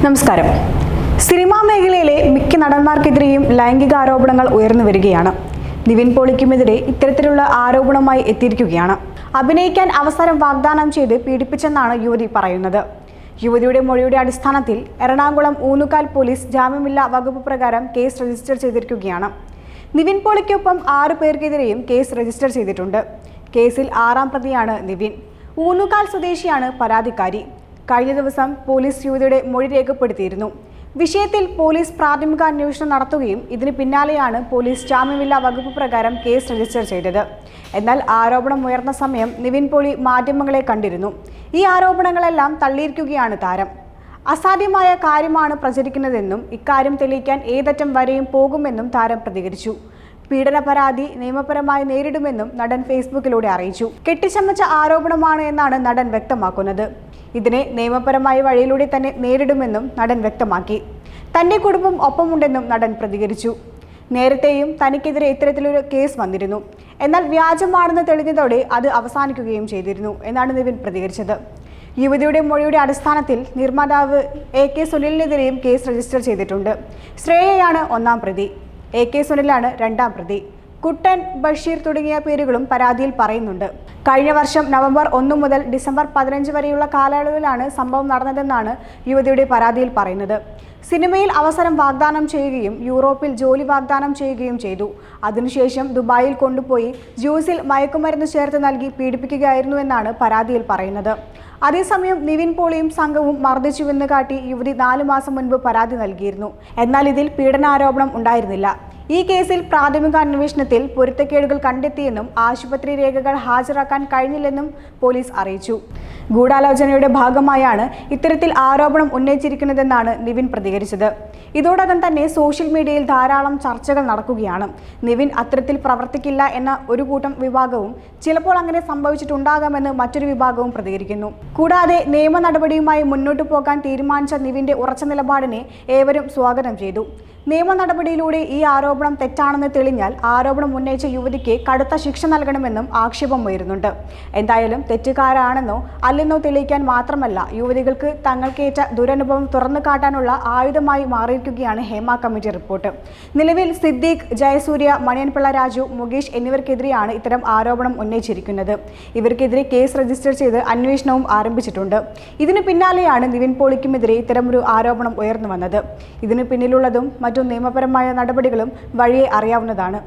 നമസ്കാരം. സിനിമാ മേഖലയിലെ മിക്ക നടന്മാർക്കെതിരെയും ലൈംഗിക ആരോപണങ്ങൾ ഉയർന്നു വരികയാണ്. നിവിൻ പോളിക്കുമെതിരെ ഇത്തരത്തിലുള്ള ആരോപണമായി എത്തിയിരിക്കുകയാണ്. അഭിനയിക്കാൻ അവസരം വാഗ്ദാനം ചെയ്ത് പീഡിപ്പിച്ചെന്നാണ് യുവതി പറയുന്നത്. യുവതിയുടെ മൊഴിയുടെ അടിസ്ഥാനത്തിൽ എറണാകുളം ഊന്നുകാൽ പോലീസ് ജാമ്യമില്ലാ വകുപ്പ് പ്രകാരം കേസ് രജിസ്റ്റർ ചെയ്തിരിക്കുകയാണ്. നിവിൻ പോളിക്കൊപ്പം 6 പേർക്കെതിരെയും കേസ് രജിസ്റ്റർ ചെയ്തിട്ടുണ്ട്. കേസിൽ 6ാം പ്രതിയാണ് നിവിൻ. ഊന്നുകാൽ സ്വദേശിയാണ് പരാതിക്കാരി. കഴിഞ്ഞ ദിവസം പോലീസ് യുവതിയുടെ മൊഴി രേഖപ്പെടുത്തിയിരുന്നു. വിഷയത്തിൽ പോലീസ് പ്രാഥമിക അന്വേഷണം നടത്തുകയും ഇതിന് പിന്നാലെയാണ് പോലീസ് ജാമ്യമില്ലാ വകുപ്പ് പ്രകാരം കേസ് രജിസ്റ്റർ ചെയ്തത്. എന്നാൽ ആരോപണം ഉയർന്ന സമയം നിവിൻ പോളി മാധ്യമങ്ങളെ കണ്ടിരുന്നു. ഈ ആരോപണങ്ങളെല്ലാം തള്ളിയിരിക്കുകയാണ് താരം. അസാധ്യമായ കാര്യമാണ് പ്രചരിക്കുന്നതെന്നും ഇക്കാര്യം തെളിയിക്കാൻ ഏതറ്റം വരെയും പോകുമെന്നും താരം പ്രതികരിച്ചു. പീഡന പരാതി നിയമപരമായി നേരിടുമെന്നും നടൻ ഫേസ്ബുക്കിലൂടെ അറിയിച്ചു. കെട്ടിച്ചമച്ച ആരോപണമാണ് എന്നാണ് നടൻ വ്യക്തമാക്കുന്നത്. ഇതിനെ നിയമപരമായ വഴിയിലൂടെ തന്നെ നേരിടുമെന്നും നടൻ വ്യക്തമാക്കി. തന്റെ കുടുംബം ഒപ്പമുണ്ടെന്നും നടൻ പ്രതികരിച്ചു. നേരത്തെയും തനിക്കെതിരെ ഇത്തരത്തിലൊരു കേസ് വന്നിരുന്നു. എന്നാൽ വ്യാജമാണെന്ന് തെളിഞ്ഞതോടെ അത് അവസാനിക്കുകയും ചെയ്തിരുന്നു എന്നാണ് നിവിൻ പ്രതികരിച്ചത്. യുവതിയുടെ മൊഴിയുടെ അടിസ്ഥാനത്തിൽ നിർമ്മാതാവ് AK സുനിലിനെതിരെയും കേസ് രജിസ്റ്റർ ചെയ്തിട്ടുണ്ട്. ശ്രേയയാണ് 1ാം പ്രതി. AK സുനിലാണ് 2ാം പ്രതി. കുട്ടൻ, ബഷീർ തുടങ്ങിയ പേരുകളും പരാതിയിൽ പറയുന്നുണ്ട്. കഴിഞ്ഞ വർഷം നവംബർ 1 മുതൽ ഡിസംബർ 15 വരെയുള്ള കാലയളവിലാണ് സംഭവം നടന്നതെന്നാണ് യുവതിയുടെ പരാതിയിൽ പറയുന്നത്. സിനിമയിൽ അവസരം വാഗ്ദാനം ചെയ്യുകയും യൂറോപ്പിൽ ജോലി വാഗ്ദാനം ചെയ്യുകയും ചെയ്തു. അതിനുശേഷം ദുബായിൽ കൊണ്ടുപോയി ജ്യൂസിൽ മയക്കുമരുന്ന് ചേർത്ത് നൽകി പീഡിപ്പിക്കുകയായിരുന്നുവെന്നാണ് പരാതിയിൽ പറയുന്നത്. അതേസമയം നിവിൻ പോളിയും സംഘവും മർദ്ദിച്ചുവെന്ന് കാട്ടി യുവതി 4 മാസം മുൻപ് പരാതി നൽകിയിരുന്നു. എന്നാൽ ഇതിൽ പീഡനാരോപണം ഉണ്ടായിരുന്നില്ല. ഈ കേസിൽ പ്രാഥമിക അന്വേഷണത്തിൽ പൊരുത്തക്കേടുകൾ കണ്ടെത്തിയെന്നും ആശുപത്രി രേഖകൾ ഹാജരാക്കാൻ കഴിഞ്ഞില്ലെന്നും പോലീസ് അറിയിച്ചു. ഗൂഢാലോചനയുടെ ഭാഗമായാണ് ഇത്തരത്തിൽ ആരോപണം ഉന്നയിച്ചിരിക്കുന്നതെന്നാണ് നിവിൻ പ്രതികരിച്ചത്. ഇതോടകം തന്നെ സോഷ്യൽ മീഡിയയിൽ ധാരാളം ചർച്ചകൾ നടക്കുകയാണ്. നിവിൻ അത്തരത്തിൽ പ്രവർത്തിക്കില്ല എന്ന ഒരു കൂട്ടം വിഭാഗവും ചിലപ്പോൾ അങ്ങനെ സംഭവിച്ചിട്ടുണ്ടാകാമെന്ന് മറ്റൊരു വിഭാഗവും പ്രതികരിക്കുന്നു. കൂടാതെ നിയമ നടപടിയുമായി മുന്നോട്ടു പോകാൻ തീരുമാനിച്ച നിവിന്റെ ഉറച്ച നിലപാടിനെ ഏവരും സ്വാഗതം ചെയ്തു. നിയമ നടപടിയിലൂടെ ഈ ആരോപണം തെറ്റാണെന്ന് തെളിഞ്ഞാൽ ആരോപണം ഉന്നയിച്ച യുവതിക്ക് കടുത്ത ശിക്ഷ നൽകണമെന്നും ആക്ഷേപം ഉയരുന്നുണ്ട്. എന്തായാലും തെറ്റുകാരാണെന്നോ അല്ലെന്നോ തെളിയിക്കാൻ മാത്രമല്ല യുവതികൾക്ക് തങ്ങൾക്കേറ്റ ദുരനുഭവം തുറന്നു കാട്ടാനുള്ള ആയുധമായി മാറിയിരിക്കുകയാണ് ഹേമ കമ്മിറ്റി റിപ്പോർട്ട്. നിലവിൽ സിദ്ദീഖ്, ജയസൂര്യ, മണിയൻപിള്ള രാജു, മുകേഷ് എന്നിവർക്കെതിരെയാണ് ഇത്തരം ആരോപണം ഉന്നയിച്ചിരിക്കുന്നത്. ഇവർക്കെതിരെ കേസ് രജിസ്റ്റർ ചെയ്ത് അന്വേഷണവും ആരംഭിച്ചിട്ടുണ്ട്. ഇതിനു പിന്നാലെയാണ് നിവിൻ പോളിക്കുമെതിരെ ഇത്തരമൊരു ആരോപണം ഉയർന്നു വന്നത്. ഇതിനു പിന്നിലുള്ളതും മറ്റു നിയമപരമായ നടപടികളും വഴിയെ അറിയാവുന്നതാണ്.